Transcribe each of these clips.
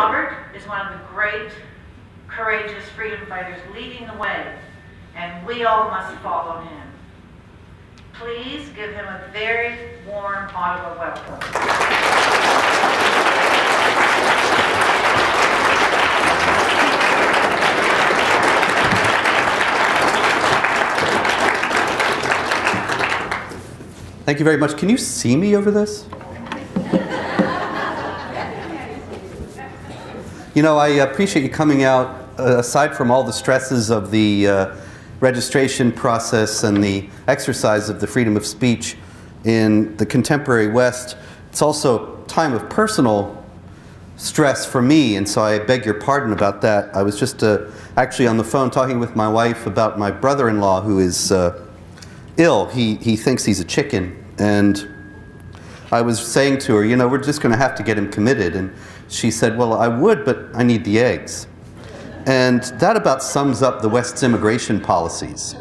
Robert is one of the great, courageous freedom fighters leading the way, and we all must follow him. Please give him a very warm Ottawa welcome. Thank you very much. Can you see me over this? You know, I appreciate you coming out, aside from all the stresses of the registration process and the exercise of the freedom of speech in the contemporary West. It's also a time of personal stress for me, and so I beg your pardon about that. I was just actually on the phone talking with my wife about my brother-in-law who is ill. He thinks he's a chicken, and I was saying to her, you know, we're just going to have to get him committed. And she said, well, I would, but I need the eggs. And that about sums up the West's immigration policies.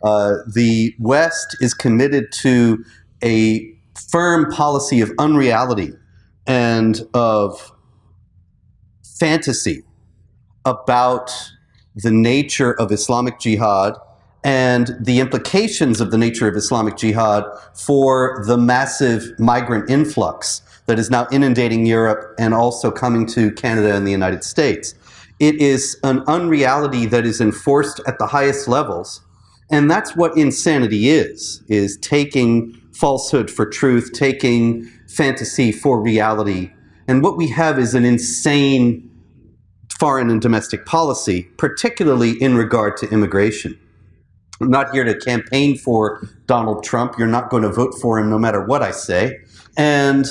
The West is committed to a firm policy of unreality and of fantasy about the nature of Islamic Jihad and the implications of the nature of Islamic Jihad for the massive migrant influx that is now inundating Europe and also coming to Canada and the United States. It is an unreality that is enforced at the highest levels, and that's what insanity is taking falsehood for truth, taking fantasy for reality. And what we have is an insane foreign and domestic policy, particularly in regard to immigration. I'm not here to campaign for Donald Trump. You're not going to vote for him no matter what I say. And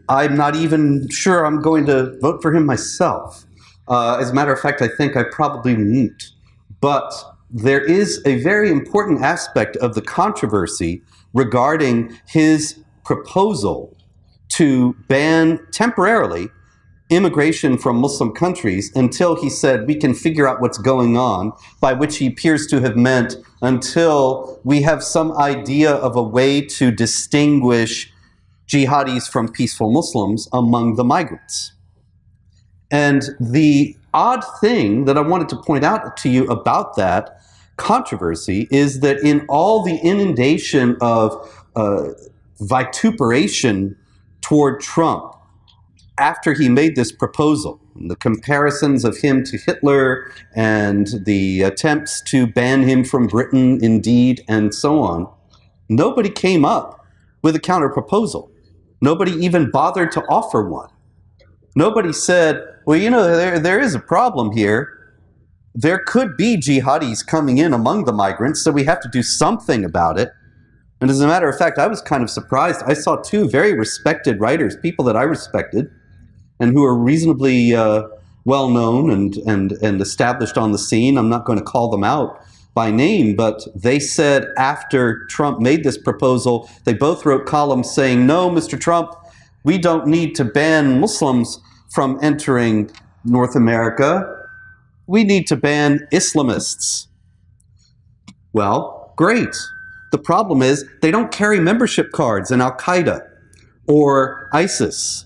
I'm not even sure I'm going to vote for him myself. As a matter of fact, I think I probably won't. But there is a very important aspect of the controversy regarding his proposal to ban temporarily immigration from Muslim countries until he said we can figure out what's going on, by which he appears to have meant until we have some idea of a way to distinguish jihadis from peaceful Muslims among the migrants. And the odd thing that I wanted to point out to you about that controversy is that in all the inundation of vituperation toward Trump after he made this proposal, the comparisons of him to Hitler and the attempts to ban him from Britain, indeed, and so on, nobody came up with a counter-proposal. Nobody even bothered to offer one. Nobody said, well, you know, there is a problem here. There could be jihadis coming in among the migrants, so we have to do something about it. And as a matter of fact, I was kind of surprised. I saw two very respected writers, people that I respected, and who are reasonably well-known and established on the scene. I'm not going to call them out by name, but they said after Trump made this proposal, they both wrote columns saying, no, Mr. Trump, we don't need to ban Muslims from entering North America. We need to ban Islamists. Well, great. The problem is they don't carry membership cards in Al-Qaeda or ISIS.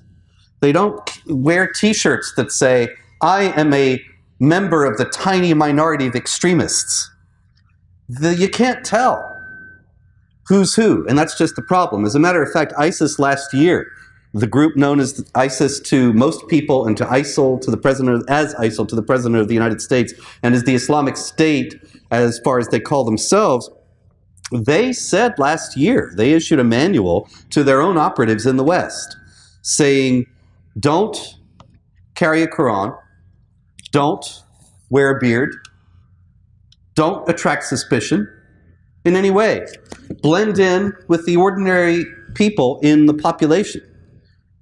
They don't wear T-shirts that say, I am a member of the tiny minority of extremists. You can't tell who's who, and that's just the problem. As a matter of fact, ISIS last year, the group known as ISIS to most people and to ISIL to the president, as ISIL to the president of the United States, and as the Islamic State, as far as they call themselves, they said last year, they issued a manual to their own operatives in the West saying, don't carry a Quran, don't wear a beard, don't attract suspicion in any way. Blend in with the ordinary people in the population.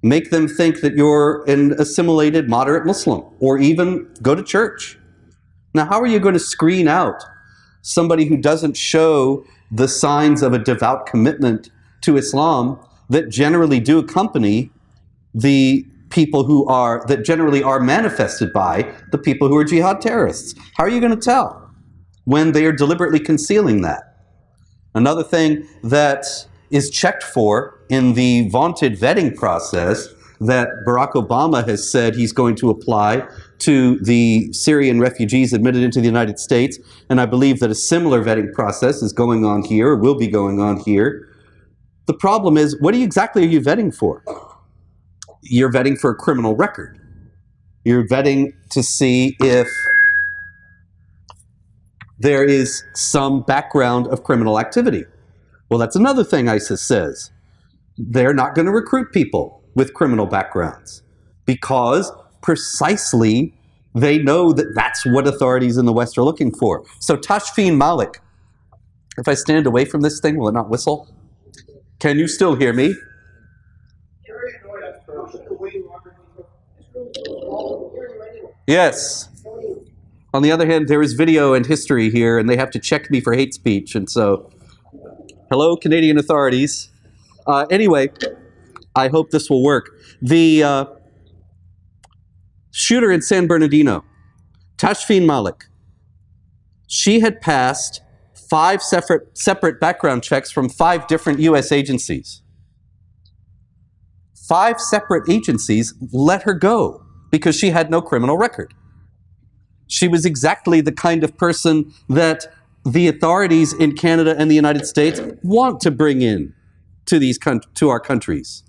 Make them think that you're an assimilated moderate Muslim, or even go to church. Now, how are you going to screen out somebody who doesn't show the signs of a devout commitment to Islam that generally do accompany the people who are, that generally are manifested by the people who are jihad terrorists? How are you going to tell when they are deliberately concealing that? Another thing that is checked for in the vaunted vetting process that Barack Obama has said he's going to apply to the Syrian refugees admitted into the United States, and I believe that a similar vetting process is going on here, or will be going on here. The problem is, what exactly are you vetting for? You're vetting for a criminal record. You're vetting to see if there is some background of criminal activity. Well, that's another thing ISIS says. They're not going to recruit people with criminal backgrounds because precisely they know that that's what authorities in the West are looking for. So Tashfeen Malik, if I stand away from this thing, will it not whistle? Can you still hear me? Yes. On the other hand, there is video and history here, and they have to check me for hate speech. And so, hello, Canadian authorities. Anyway, I hope this will work. The shooter in San Bernardino, Tashfeen Malik, she had passed 5 separate background checks from 5 different U.S. agencies. 5 separate agencies let her go because she had no criminal record. She was exactly the kind of person that the authorities in Canada and the United States want to bring in to our countries.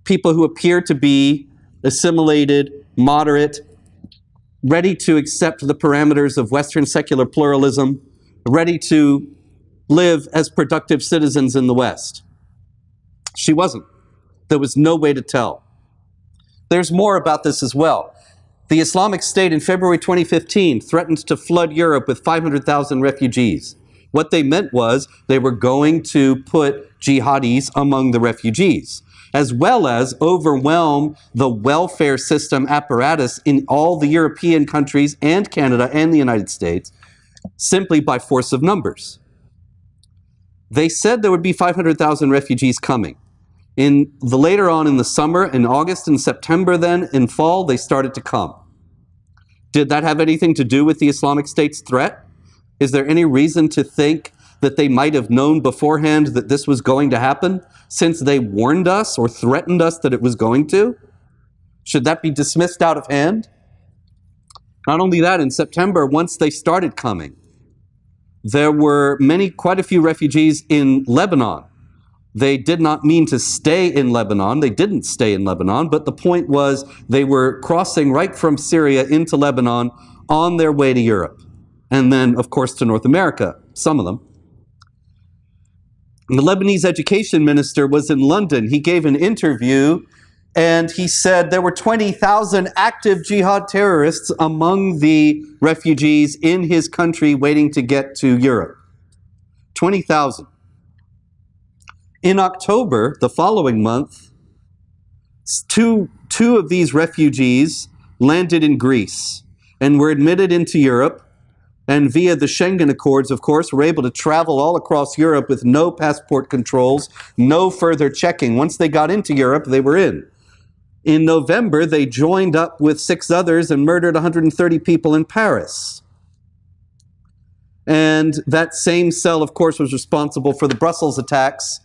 People who appear to be assimilated, moderate, ready to accept the parameters of Western secular pluralism, ready to live as productive citizens in the West. She wasn't. There was no way to tell. There's more about this as well. The Islamic State in February 2015 threatened to flood Europe with 500,000 refugees. What they meant was they were going to put jihadis among the refugees, as well as overwhelm the welfare system apparatus in all the European countries and Canada and the United States simply by force of numbers. They said there would be 500,000 refugees coming. Later on in the summer, in August and September then, in fall, they started to come. Did that have anything to do with the Islamic State's threat? Is there any reason to think that they might have known beforehand that this was going to happen, since they warned us or threatened us that it was going to? Should that be dismissed out of hand? Not only that, in September, once they started coming, there were quite a few refugees in Lebanon. They did not mean to stay in Lebanon. They didn't stay in Lebanon, but the point was they were crossing right from Syria into Lebanon on their way to Europe. And then, of course, to North America, some of them. The Lebanese education minister was in London. He gave an interview, and he said there were 20,000 active jihad terrorists among the refugees in his country waiting to get to Europe. 20,000. In October, the following month, two of these refugees landed in Greece and were admitted into Europe, and via the Schengen Accords, of course, were able to travel all across Europe with no passport controls, no further checking. Once they got into Europe, they were in. In November, they joined up with 6 others and murdered 130 people in Paris. And that same cell, of course, was responsible for the Brussels attacks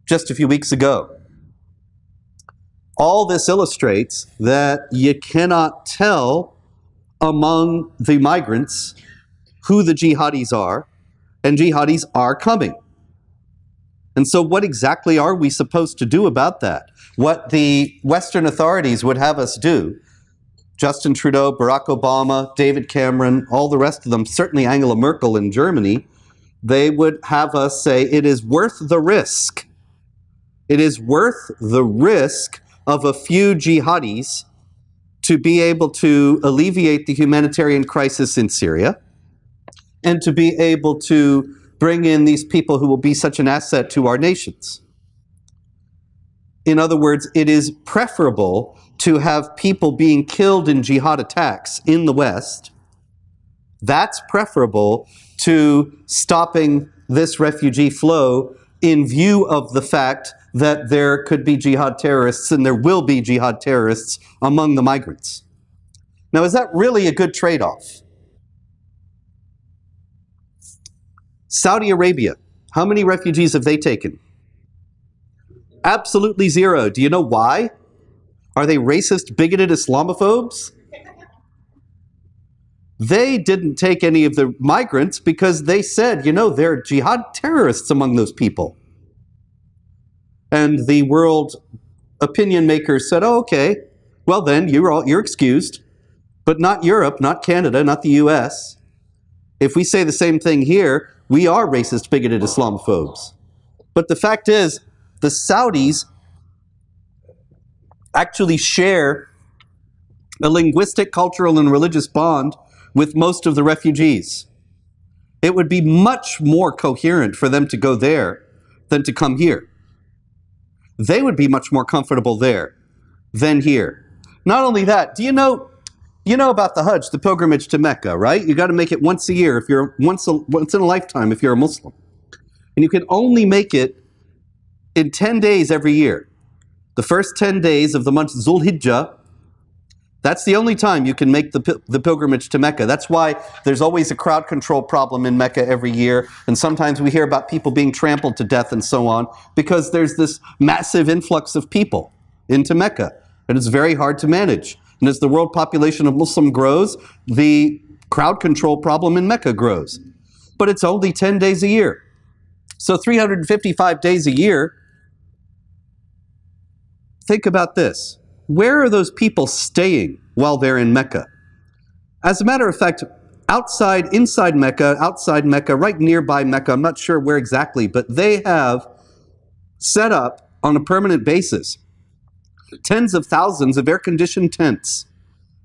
just a few weeks ago. All this illustrates that you cannot tell among the migrants who the jihadis are, and jihadis are coming. And so what exactly are we supposed to do about that? What the Western authorities would have us do, Justin Trudeau, Barack Obama, David Cameron, all the rest of them, certainly Angela Merkel in Germany, they would have us say it is worth the risk. It is worth the risk of a few jihadis to be able to alleviate the humanitarian crisis in Syria and to be able to bring in these people who will be such an asset to our nations. In other words, it is preferable to have people being killed in jihad attacks in the West. That's preferable to stopping this refugee flow in view of the fact that there could be jihad terrorists and there will be jihad terrorists among the migrants. Now, is that really a good trade-off? Saudi Arabia, how many refugees have they taken? Absolutely zero. Do you know why? Are they racist, bigoted Islamophobes? They didn't take any of the migrants because they said, you know, there are jihad terrorists among those people. And the world opinion makers said, oh, okay, well then, you're excused. But not Europe, not Canada, not the US. If we say the same thing here, we are racist, bigoted Islamophobes. But the fact is, the Saudis actually share a linguistic, cultural, and religious bond with most of the refugees. It would be much more coherent for them to go there than to come here. They would be much more comfortable there than here. Not only that, do you know about the Hajj, the pilgrimage to Mecca, right? You got to make it once a year, if you're once in a lifetime if you're a Muslim. And you can only make it in 10 days every year. The first 10 days of the month Zulhijjah, that's the only time you can make the pilgrimage to Mecca. That's why there's always a crowd control problem in Mecca every year. And sometimes we hear about people being trampled to death and so on, because there's this massive influx of people into Mecca. And it's very hard to manage. And as the world population of Muslim grows, the crowd control problem in Mecca grows. But it's only 10 days a year. So 355 days a year. Think about this. Where are those people staying while they're in Mecca? As a matter of fact, inside Mecca, outside Mecca, right nearby Mecca, I'm not sure where exactly, but they have set up on a permanent basis tens of thousands of air-conditioned tents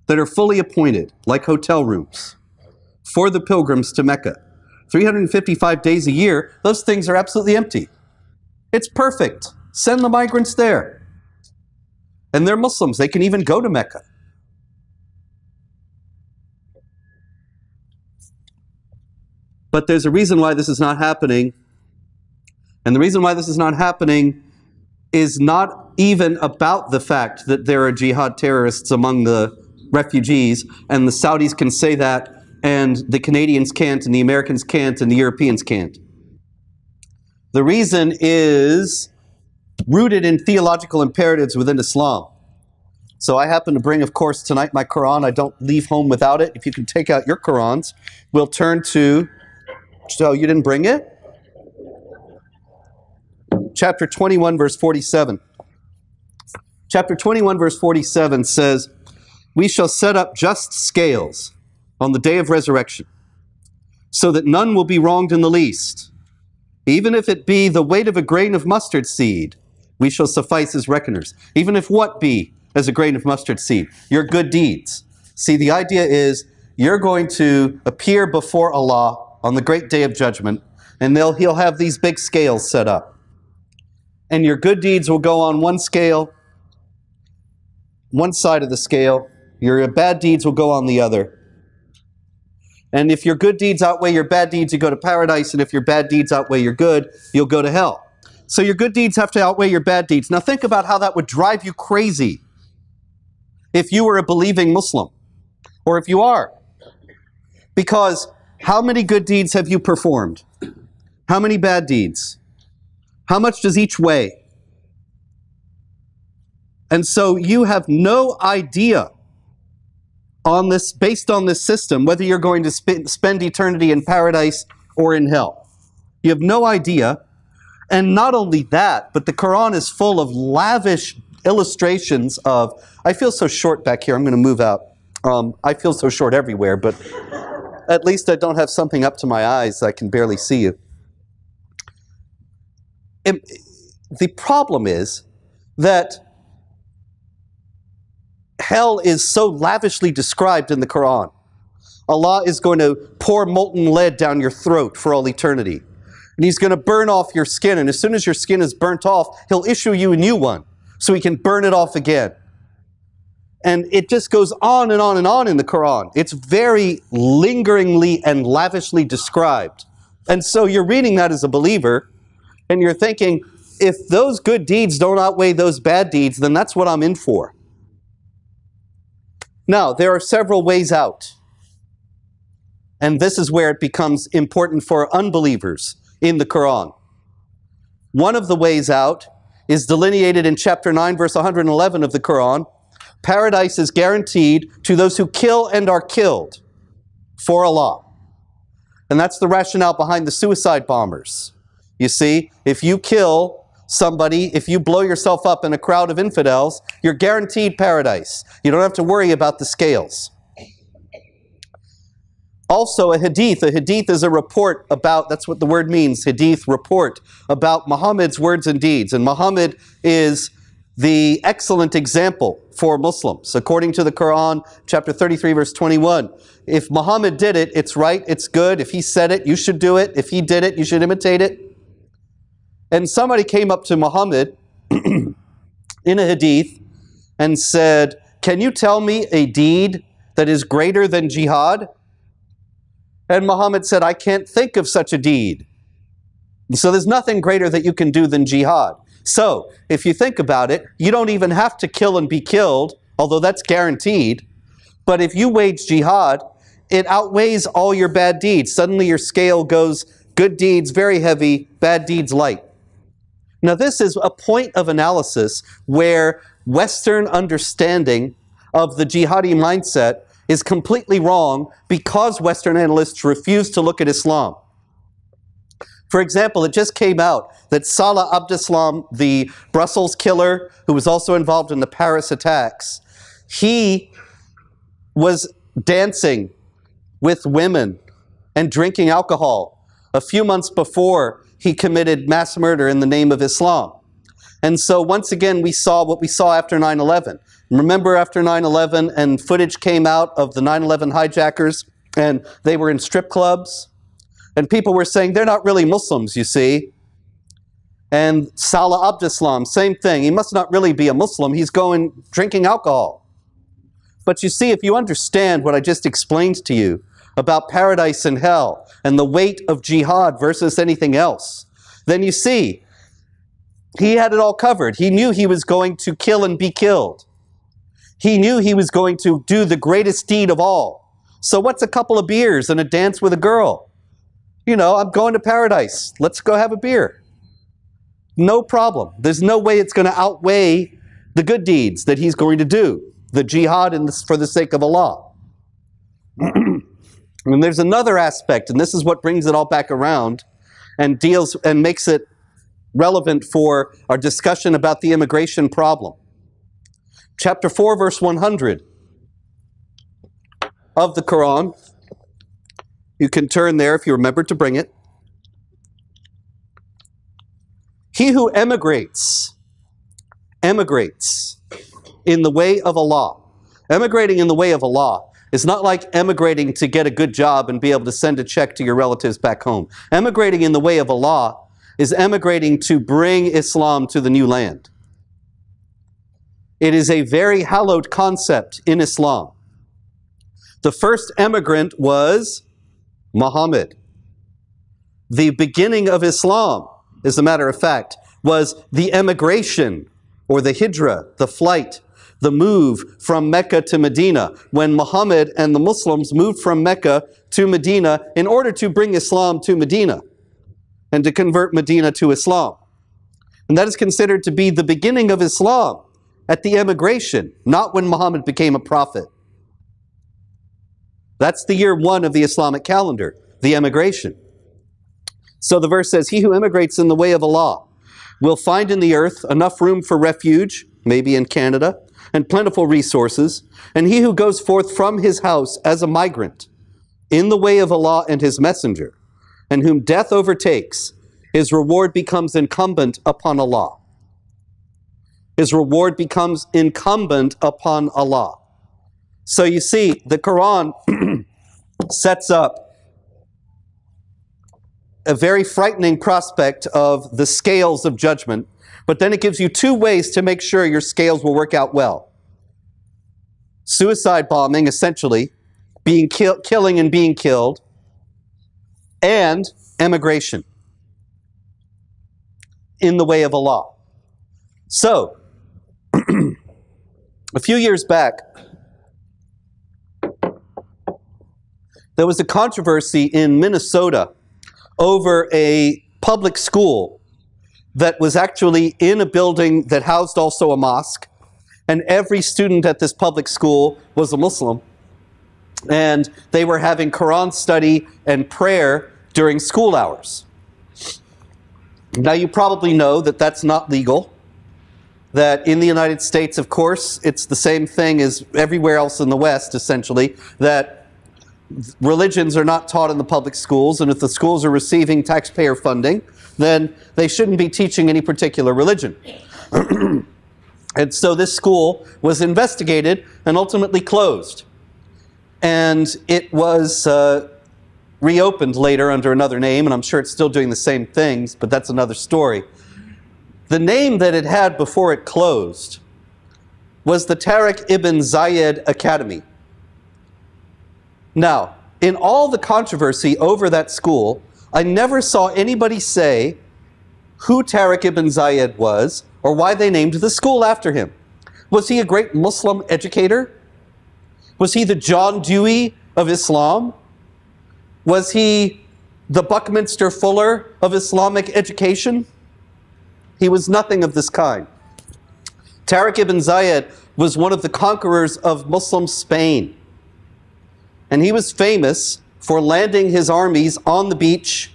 that are fully appointed, like hotel rooms, for the pilgrims to Mecca. 355 days a year, those things are absolutely empty. It's perfect. Send the migrants there. And they're Muslims. They can even go to Mecca. But there's a reason why this is not happening. And the reason why this is not happening is not even about the fact that there are jihad terrorists among the refugees, and the Saudis can say that, and the Canadians can't, and the Americans can't, and the Europeans can't. The reason is rooted in theological imperatives within Islam. So I happen to bring, of course, tonight my Quran. I don't leave home without it. If you can take out your Qurans, we'll turn to... So you didn't bring it? Chapter 21, verse 47. Chapter 21, verse 47 says, "We shall set up just scales on the day of resurrection, so that none will be wronged in the least. Even if it be the weight of a grain of mustard seed, we shall suffice as reckoners." Even if what be as a grain of mustard seed? Your good deeds. See, the idea is you're going to appear before Allah on the great day of judgment, and He'll have these big scales set up. And your good deeds will go on one scale, one side of the scale. Your bad deeds will go on the other. And if your good deeds outweigh your bad deeds, you go to paradise. And if your bad deeds outweigh your good, you'll go to hell. So your good deeds have to outweigh your bad deeds. Now think about how that would drive you crazy if you were a believing Muslim, or if you are. Because how many good deeds have you performed? How many bad deeds? How much does each weigh? And so you have no idea on this, based on this system, whether you're going to spend eternity in paradise or in hell. You have no idea. And not only that, but the Quran is full of lavish illustrations of... I feel so short back here. I'm going to move out. I feel so short everywhere, but at least I don't have something up to my eyes so I can barely see you. The problem is that hell is so lavishly described in the Quran. Allah is going to pour molten lead down your throat for all eternity. And He's going to burn off your skin. And as soon as your skin is burnt off, He'll issue you a new one so He can burn it off again. And it just goes on and on and on in the Quran. It's very lingeringly and lavishly described. And so you're reading that as a believer, and you're thinking, if those good deeds don't outweigh those bad deeds, then that's what I'm in for. Now, there are several ways out. And this is where it becomes important for unbelievers in the Quran. One of the ways out is delineated in chapter 9, verse 111 of the Quran. Paradise is guaranteed to those who kill and are killed for Allah. And that's the rationale behind the suicide bombers. You see, if you kill somebody, if you blow yourself up in a crowd of infidels, you're guaranteed paradise. You don't have to worry about the scales. Also, a hadith is a report about, that's what the word means, hadith, report, about Muhammad's words and deeds. And Muhammad is the excellent example for Muslims. According to the Quran, chapter 33, verse 21, if Muhammad did it, it's right, it's good. If he said it, you should do it. If he did it, you should imitate it. And somebody came up to Muhammad in a hadith and said, "Can you tell me a deed that is greater than jihad?" And Muhammad said, "I can't think of such a deed." So there's nothing greater that you can do than jihad. So if you think about it, you don't even have to kill and be killed, although that's guaranteed. But if you wage jihad, it outweighs all your bad deeds. Suddenly your scale goes good deeds very heavy, bad deeds light. Now this is a point of analysis where Western understanding of the jihadi mindset is completely wrong because Western analysts refuse to look at Islam. For example, it just came out that Salah Abdeslam, the Brussels killer who was also involved in the Paris attacks, he was dancing with women and drinking alcohol a few months before he committed mass murder in the name of Islam. And so once again, we saw what we saw after 9/11. Remember after 9/11 and footage came out of the 9/11 hijackers and they were in strip clubs and people were saying they're not really Muslims, you see. And Salah Abdeslam, same thing. He must not really be a Muslim. He's going drinking alcohol. But you see, if you understand what I just explained to you about paradise and hell and the weight of jihad versus anything else, then you see, he had it all covered. He knew he was going to kill and be killed. He knew he was going to do the greatest deed of all. So what's a couple of beers and a dance with a girl? You know, I'm going to paradise. Let's go have a beer. No problem. There's no way it's going to outweigh the good deeds that he's going to do, the jihad for the sake of Allah. And there's another aspect, and this is what brings it all back around and deals and makes it relevant for our discussion about the immigration problem. Chapter 4, verse 100 of the Quran. You can turn there if you remember to bring it. He who emigrates in the way of Allah. Emigrating in the way of Allah is not like emigrating to get a good job and be able to send a check to your relatives back home. Emigrating in the way of Allah is emigrating to bring Islam to the new land. It is a very hallowed concept in Islam. The first emigrant was Muhammad. The beginning of Islam, as a matter of fact, was the emigration or the hijrah, the flight, the move from Mecca to Medina, when Muhammad and the Muslims moved from Mecca to Medina in order to bring Islam to Medina and to convert Medina to Islam. And that is considered to be the beginning of Islam at the emigration, not when Muhammad became a prophet. That's the year 1 of the Islamic calendar, the emigration. So the verse says, he who emigrates in the way of Allah will find in the earth enough room for refuge, maybe in Canada, and plentiful resources. And he who goes forth from his house as a migrant in the way of Allah and his messenger, and whom death overtakes, his reward becomes incumbent upon Allah. His reward becomes incumbent upon Allah. So you see, the Quran sets up a very frightening prospect of the scales of judgment, but then it gives you 2 ways to make sure your scales will work out well. Suicide bombing, essentially, killing and being killed, and emigration in the way of Allah. So, a few years back, there was a controversy in Minnesota over a public school that was actually in a building that housed also a mosque, and every student at this public school was a Muslim, and they were having Quran study and prayer during school hours. Now, you probably know that that's not legal, that in the United States, of course, it's the same thing as everywhere else in the West, essentially, that religions are not taught in the public schools, and if the schools are receiving taxpayer funding, then they shouldn't be teaching any particular religion. And so this school was investigated and ultimately closed. And it was reopened later under another name, and I'm sure it's still doing the same things, but that's another story. The name that it had before it closed was the Tariq ibn Zayed Academy. Now, in all the controversy over that school, I never saw anybody say who Tariq ibn Zayed was or why they named the school after him. Was he a great Muslim educator? Was he the John Dewey of Islam? Was he the Buckminster Fuller of Islamic education? He was nothing of this kind. Tariq ibn Zayed was one of the conquerors of Muslim Spain. And he was famous for landing his armies on the beach,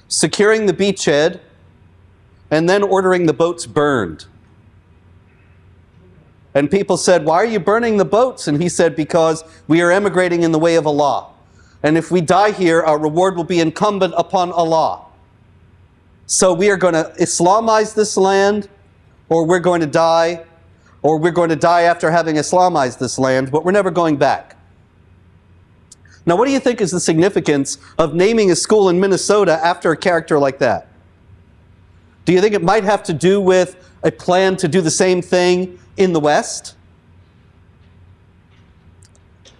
securing the beachhead, and then ordering the boats burned. And people said, "Why are you burning the boats?" And he said, "Because we are emigrating in the way of Allah. And if we die here, our reward will be incumbent upon Allah. So we are going to Islamize this land, or we're going to die, or we're going to die after having Islamized this land, but we're never going back." Now, what do you think is the significance of naming a school in Minnesota after a character like that? Do you think it might have to do with a plan to do the same thing in the West?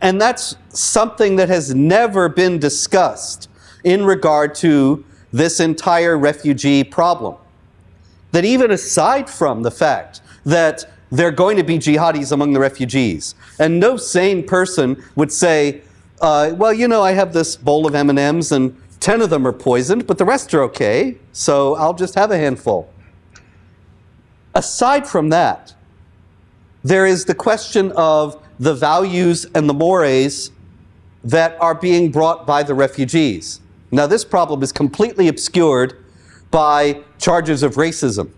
And that's something that has never been discussed in regard to this entire refugee problem. That even aside from the fact that there are going to be jihadis among the refugees, and no sane person would say, well, you know, I have this bowl of M&Ms and 10 of them are poisoned, but the rest are okay, so I'll just have a handful. Aside from that, there is the question of the values and the mores that are being brought by the refugees. Now, this problem is completely obscured by charges of racism,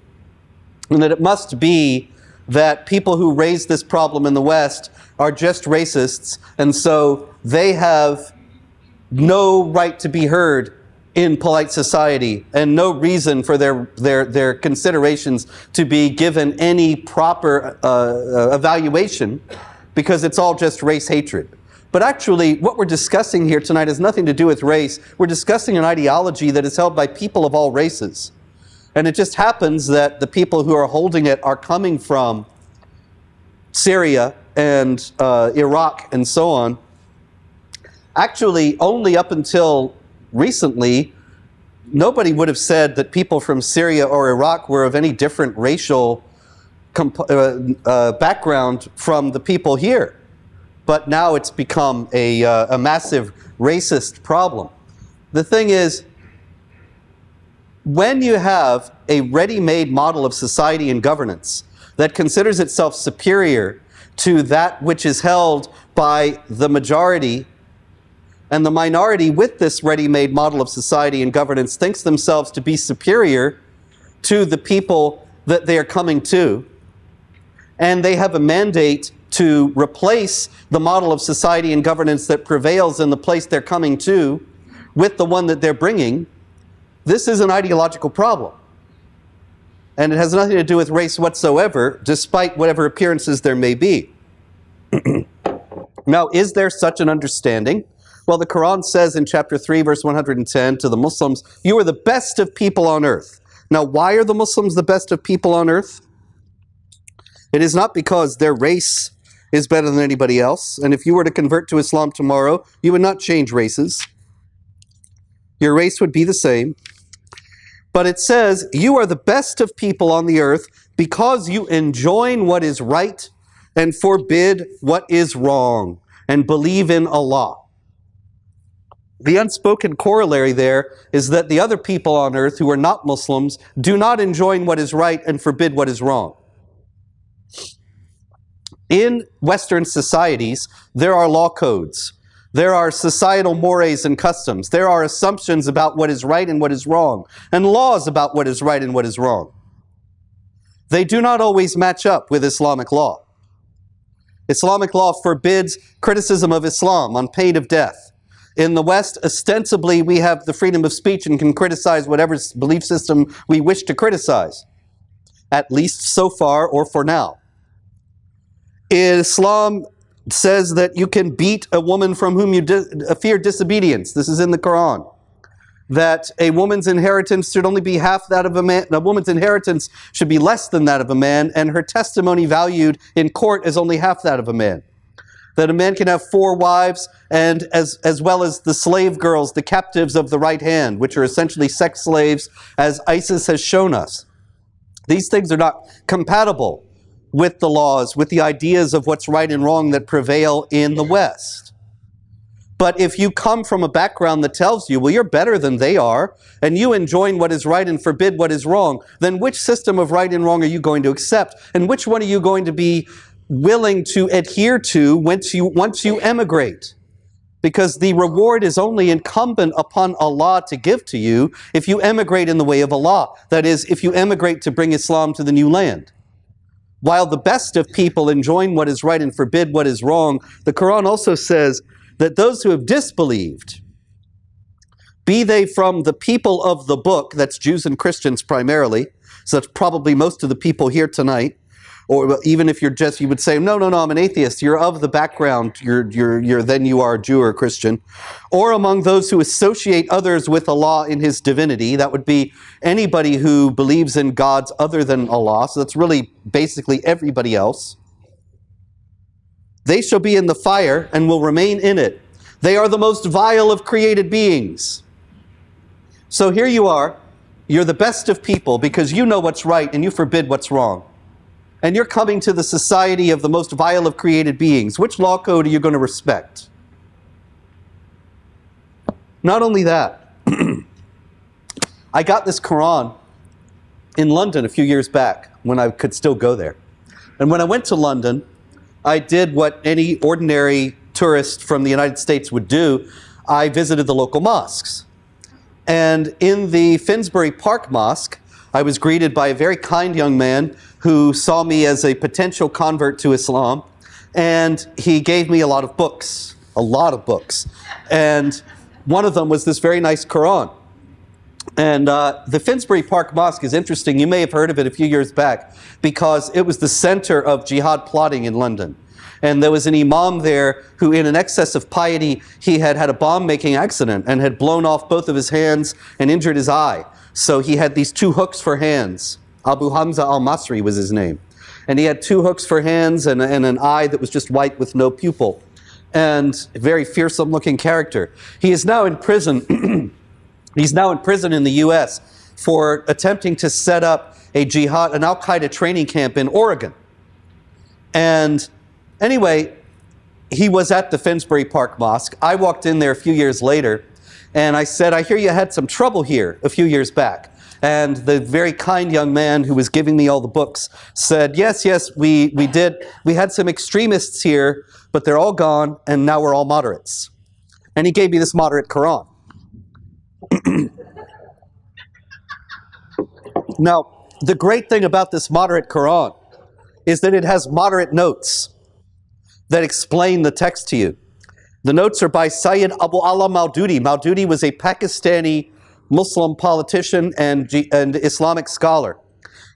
and that it must be that people who raise this problem in the West are just racists, and so they have no right to be heard in polite society and no reason for their considerations to be given any proper evaluation, because it's all just race hatred. But actually, what we're discussing here tonight has nothing to do with race. We're discussing an ideology that is held by people of all races. And it just happens that the people who are holding it are coming from Syria and Iraq and so on. Actually, only up until recently, nobody would have said that people from Syria or Iraq were of any different racial background from the people here. But now it's become a massive racist problem. The thing is, when you have a ready-made model of society and governance that considers itself superior to that which is held by the majority, and the minority with this ready-made model of society and governance thinks themselves to be superior to the people that they are coming to, and they have a mandate to replace the model of society and governance that prevails in the place they're coming to with the one that they're bringing, this is an ideological problem. And it has nothing to do with race whatsoever, despite whatever appearances there may be. Now, is there such an understanding? Well, the Quran says in chapter 3, verse 110 to the Muslims, "You are the best of people on earth." Now, why are the Muslims the best of people on earth? It is not because their race is better than anybody else. And if you were to convert to Islam tomorrow, you would not change races. Your race would be the same. But it says, you are the best of people on the earth because you enjoin what is right and forbid what is wrong and believe in Allah. the unspoken corollary there is that the other people on earth who are not Muslims do not enjoin what is right and forbid what is wrong. In Western societies, there are law codes. There are societal mores and customs. There are assumptions about what is right and what is wrong, and laws about what is right and what is wrong. They do not always match up with Islamic law. Islamic law forbids criticism of Islam on pain of death. In the West, ostensibly, we have the freedom of speech and can criticize whatever belief system we wish to criticize, at least so far or for now. Islam says that you can beat a woman from whom you fear disobedience. This is in the Quran. That a woman's inheritance should only be half that of a man. A woman's inheritance should be less than that of a man, and her testimony valued in court is only half that of a man. That a man can have 4 wives, and as well as the slave girls, the captives of the right hand, which are essentially sex slaves, as ISIS has shown us. These things are not compatible with the laws, with the ideas of what's right and wrong that prevail in the West. But if you come from a background that tells you, well, you're better than they are, and you enjoin what is right and forbid what is wrong, then which system of right and wrong are you going to accept? And which one are you going to be willing to adhere to once you emigrate? Because the reward is only incumbent upon Allah to give to you if you emigrate in the way of Allah. That is, if you emigrate to bring Islam to the new land. While the best of people enjoin what is right and forbid what is wrong, the Quran also says that those who have disbelieved, be they from the people of the book, that's Jews and Christians primarily, so that's probably most of the people here tonight, or even if you would say, no, I'm an atheist, you're of the background, then you are a Jew or a Christian, or among those who associate others with Allah in His divinity, that would be anybody who believes in gods other than Allah, so that's really basically everybody else. They shall be in the fire and will remain in it. They are the most vile of created beings. So here you are, you're the best of people because you know what's right and you forbid what's wrong. And you're coming to the society of the most vile of created beings. Which law code are you going to respect? Not only that, I got this Quran in London a few years back when I could still go there. And when I went to London, I did what any ordinary tourist from the United States would do. I visited the local mosques. And in the Finsbury Park Mosque, I was greeted by a very kind young man who saw me as a potential convert to Islam, and he gave me a lot of books. And one of them was this very nice Quran. And the Finsbury Park Mosque is interesting. You may have heard of it a few years back because it was the center of jihad plotting in London. And there was an imam there who, in an excess of piety, he had had a bomb-making accident and had blown off both of his hands and injured his eye. So he had these 2 hooks for hands. Abu Hamza al-Masri was his name. And he had 2 hooks for hands and an eye that was just white with no pupil. And a very fearsome-looking character. He is now in prison. He's now in prison in the U.S. for attempting to set up an al-Qaeda training camp in Oregon. And anyway, he was at the Finsbury Park Mosque. I walked in there a few years later, and I said, I hear you had some trouble here a few years back. And the very kind young man who was giving me all the books said, yes, we did. We had some extremists here, but they're all gone, and now we're all moderates. And he gave me this moderate Quran. Now, the great thing about this moderate Quran is that it has moderate notes that explain the text to you. The notes are by Syed Abu Ala Maududi. Maududi was a Pakistani Muslim politician and Islamic scholar.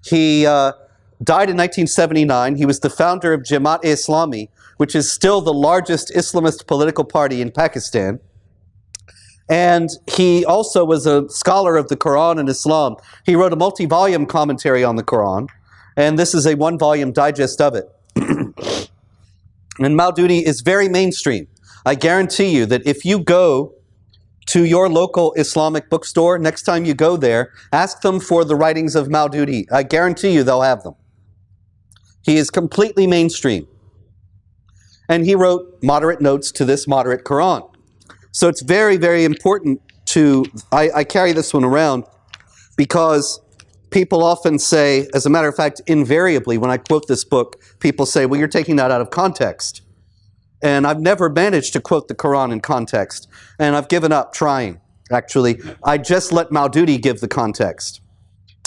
He died in 1979. He was the founder of Jamaat-e-Islami, which is still the largest Islamist political party in Pakistan. And he also was a scholar of the Quran and Islam. He wrote a multi-volume commentary on the Quran, and this is a 1-volume digest of it. And Maududi is very mainstream. I guarantee you that if you go to your local Islamic bookstore, next time you go there, ask them for the writings of Maududi. I guarantee you they'll have them. He is completely mainstream. And he wrote moderate notes to this moderate Quran. So it's very, very important I carry this one around because people often say, as a matter of fact, invariably, when I quote this book, people say, well, you're taking that out of context. And I've never managed to quote the Quran in context. And I've given up trying, actually. I just let Maududi give the context.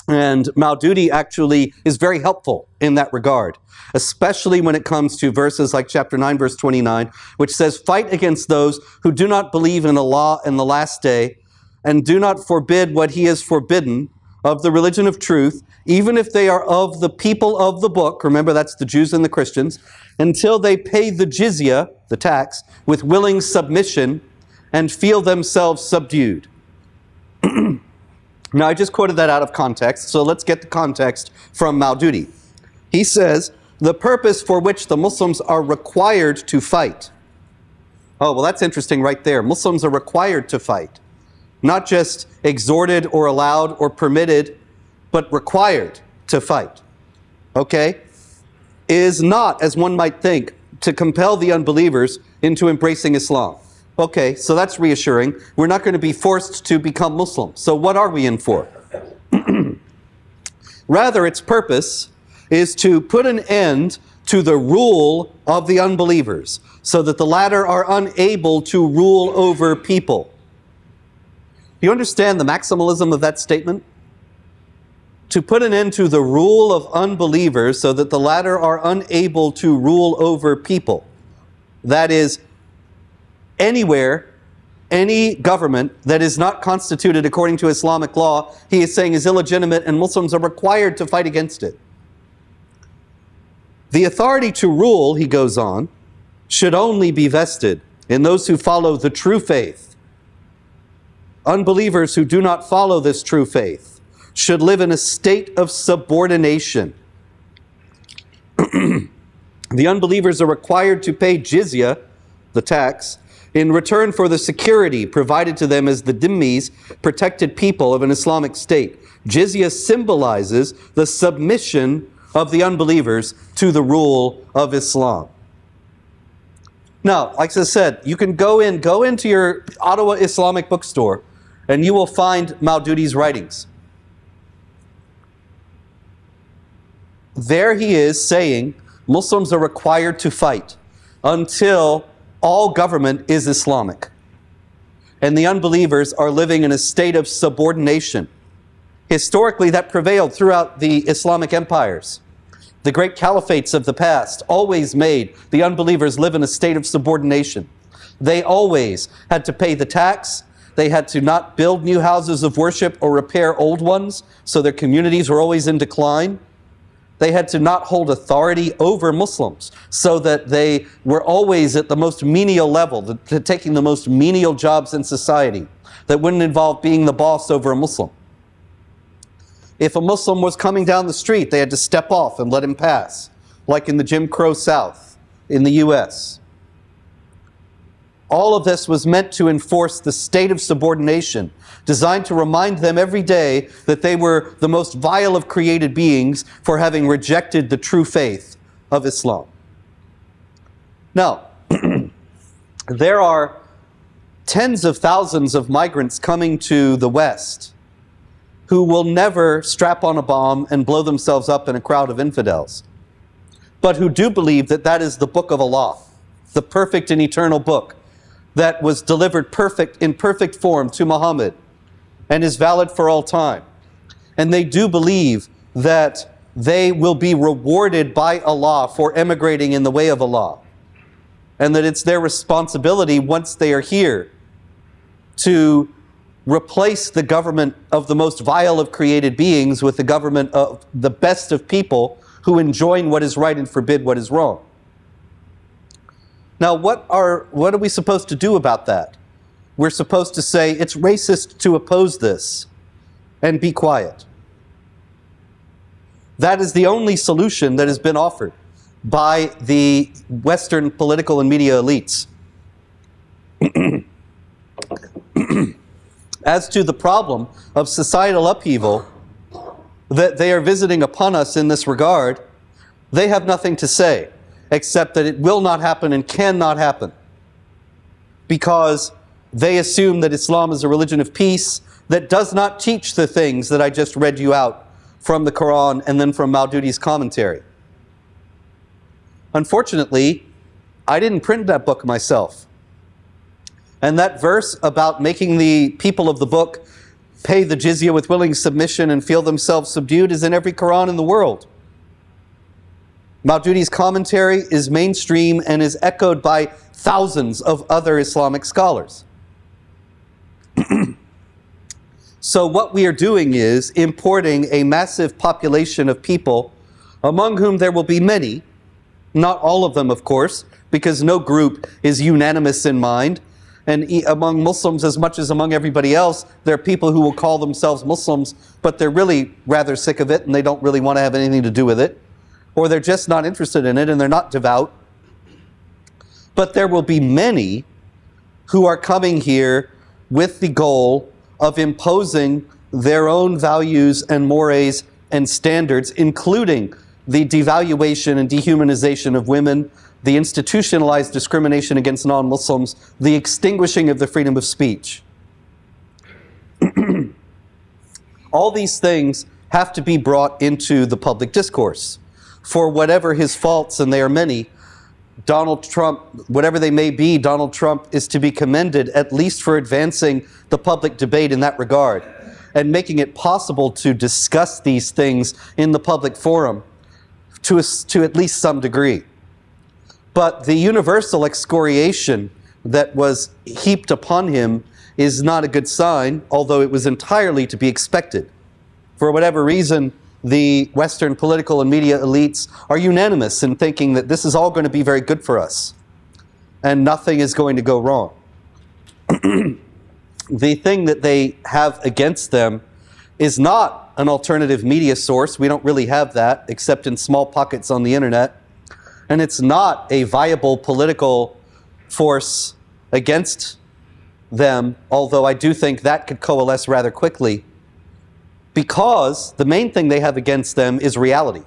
And Maududi actually is very helpful in that regard, especially when it comes to verses like chapter 9, verse 29, which says, fight against those who do not believe in Allah and the last day, and do not forbid what he has forbidden of the religion of truth, even if they are of the people of the book, remember that's the Jews and the Christians, until they pay the jizya, the tax, with willing submission and feel themselves subdued. Now, I just quoted that out of context, so let's get the context from Maududi. He says, the purpose for which the Muslims are required to fight. Oh, well, that's interesting right there. Muslims are required to fight. Not just exhorted or allowed or permitted, but required to fight. Okay? Is not, as one might think, to compel the unbelievers into embracing Islam. Okay, so that's reassuring. We're not going to be forced to become Muslim. So what are we in for? Rather, its purpose is to put an end to the rule of the unbelievers, so that the latter are unable to rule over people. Do you understand the maximalism of that statement? To put an end to the rule of unbelievers so that the latter are unable to rule over people. That is, anywhere, any government that is not constituted according to Islamic law, he is saying is illegitimate, and Muslims are required to fight against it. The authority to rule, he goes on, should only be vested in those who follow the true faith. Unbelievers who do not follow this true faith should live in a state of subordination. The unbelievers are required to pay jizya, the tax, in return for the security provided to them as the dhimmis, protected people of an Islamic state. Jizya symbolizes the submission of the unbelievers to the rule of Islam. Now, like I said, you can go into your Ottawa Islamic bookstore and you will find Maududi's writings. There he is saying Muslims are required to fight until all government is Islamic. And the unbelievers are living in a state of subordination. Historically, that prevailed throughout the Islamic empires. The great caliphates of the past always made the unbelievers live in a state of subordination. They always had to pay the tax. They had to not build new houses of worship or repair old ones, so their communities were always in decline. They had to not hold authority over Muslims, so that they were always at the most menial level, taking the most menial jobs in society that wouldn't involve being the boss over a Muslim. If a Muslim was coming down the street, they had to step off and let him pass, like in the Jim Crow South in the US. All of this was meant to enforce the state of subordination, designed to remind them every day that they were the most vile of created beings for having rejected the true faith of Islam. Now, there are tens of thousands of migrants coming to the West who will never strap on a bomb and blow themselves up in a crowd of infidels, but who do believe that that is the book of Allah, the perfect and eternal book that was delivered in perfect form to Muhammad and is valid for all time. And they do believe that they will be rewarded by Allah for emigrating in the way of Allah, and that it's their responsibility once they are here to replace the government of the most vile of created beings with the government of the best of people who enjoin what is right and forbid what is wrong. Now, what are we supposed to do about that? We're supposed to say it's racist to oppose this and be quiet. That is the only solution that has been offered by the Western political and media elites. As to the problem of societal upheaval that they are visiting upon us in this regard, they have nothing to say except that it will not happen and cannot happen, because They assume that Islam is a religion of peace that does not teach the things that I just read you out from the Quran and then from Maududi's commentary. Unfortunately, I didn't print that book myself. And that verse about making the people of the book pay the jizya with willing submission and feel themselves subdued is in every Quran in the world. Maududi's commentary is mainstream and is echoed by thousands of other Islamic scholars. So what we are doing is importing a massive population of people, among whom there will be many, not all of them of course, because no group is unanimous in mind, and among Muslims as much as among everybody else, there are people who will call themselves Muslims, but they're really rather sick of it and they don't really want to have anything to do with it, or they're just not interested in it and they're not devout. But there will be many who are coming here with the goal of imposing their own values and mores and standards, including the devaluation and dehumanization of women, the institutionalized discrimination against non-Muslims, the extinguishing of the freedom of speech. All these things have to be brought into the public discourse. For whatever his faults, and they are many, Donald Trump, whatever they may be, Donald Trump is to be commended at least for advancing the public debate in that regard and making it possible to discuss these things in the public forum to at least some degree. But the universal excoriation that was heaped upon him is not a good sign, although it was entirely to be expected. For whatever reason, the Western political and media elites are unanimous in thinking that this is all going to be very good for us and nothing is going to go wrong. The thing that they have against them is not an alternative media source. We don't really have that except in small pockets on the internet. And it's not a viable political force against them, although I do think that could coalesce rather quickly, because the main thing they have against them is reality.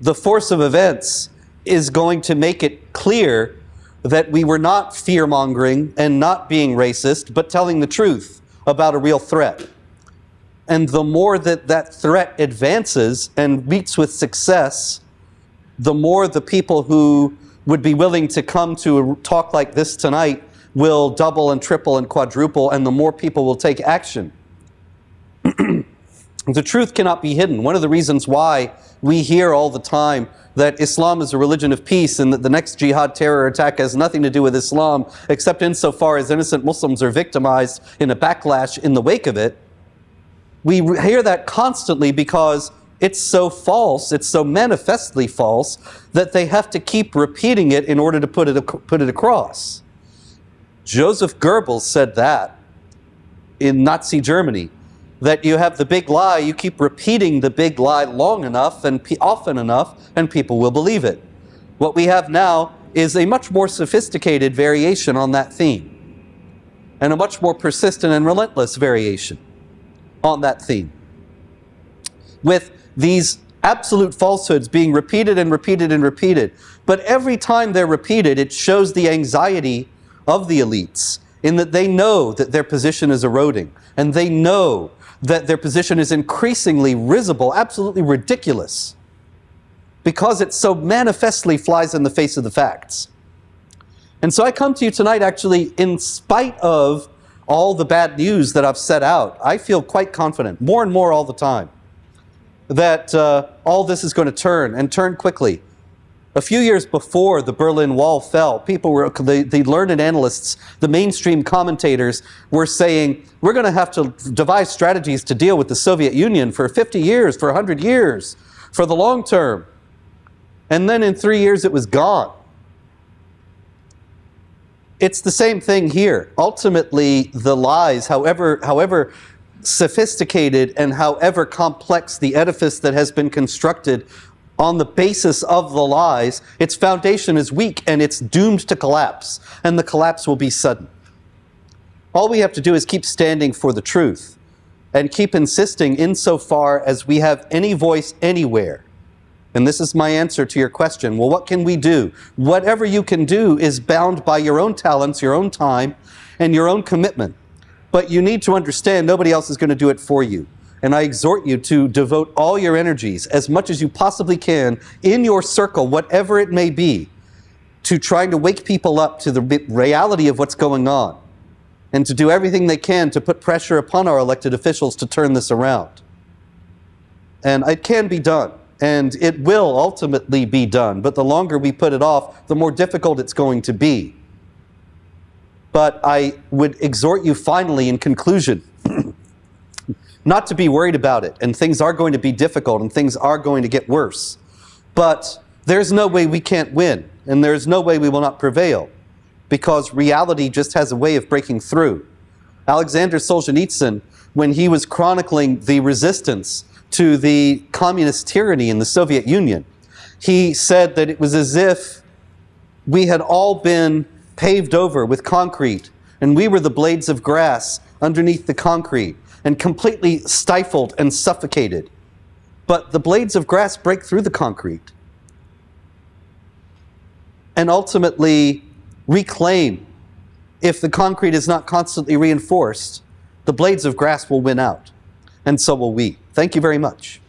The force of events is going to make it clear that we were not fear-mongering and not being racist, but telling the truth about a real threat. And the more that that threat advances and meets with success, the more the people who would be willing to come to a talk like this tonight will double and triple and quadruple, and the more people will take action. The truth cannot be hidden. One of the reasons why we hear all the time that Islam is a religion of peace and that the next jihad terror attack has nothing to do with Islam except insofar as innocent Muslims are victimized in a backlash in the wake of it, we hear that constantly because it's so false, it's so manifestly false, that they have to keep repeating it in order to put it across. Joseph Goebbels said that in Nazi Germany, that you have the big lie, you keep repeating the big lie long enough and often enough, and people will believe it. What we have now is a much more sophisticated variation on that theme, and a much more persistent and relentless variation on that theme, with these absolute falsehoods being repeated and repeated and repeated. But every time they're repeated, it shows the anxiety of the elites in that they know that their position is eroding, and they know that their position is increasingly risible, absolutely ridiculous, because it so manifestly flies in the face of the facts. And so I come to you tonight actually in spite of all the bad news that I've set out. I feel quite confident, more and more all the time, that all this is going to turn, and turn quickly. A few years before the Berlin Wall fell, people were, the learned analysts, the mainstream commentators were saying, we're going to have to devise strategies to deal with the Soviet Union for 50 years, for 100 years, for the long term. And then in 3 years it was gone. It's the same thing here. Ultimately, the lies, however sophisticated and however complex the edifice that has been constructed on the basis of the lies, its foundation is weak and it's doomed to collapse, and the collapse will be sudden. All we have to do is keep standing for the truth and keep insisting insofar as we have any voice anywhere And this is my answer to your question. Well, what can we do? Whatever you can do is bound by your own talents, your own time, and your own commitment. But you need to understand nobody else is going to do it for you. And I exhort you to devote all your energies, as much as you possibly can, in your circle, whatever it may be, to trying to wake people up to the reality of what's going on, and to do everything they can to put pressure upon our elected officials to turn this around. And it can be done, and it will ultimately be done, but the longer we put it off, the more difficult it's going to be. But I would exhort you finally, in conclusion, not to be worried about it, and things are going to be difficult, and things are going to get worse. But there's no way we can't win, and there's no way we will not prevail, because reality just has a way of breaking through. Alexander Solzhenitsyn, when he was chronicling the resistance to the communist tyranny in the Soviet Union, he said that it was as if we had all been paved over with concrete, and we were the blades of grass underneath the concrete, and completely stifled and suffocated. But the blades of grass break through the concrete and ultimately reclaim. If the concrete is not constantly reinforced, the blades of grass will win out, and so will we. Thank you very much.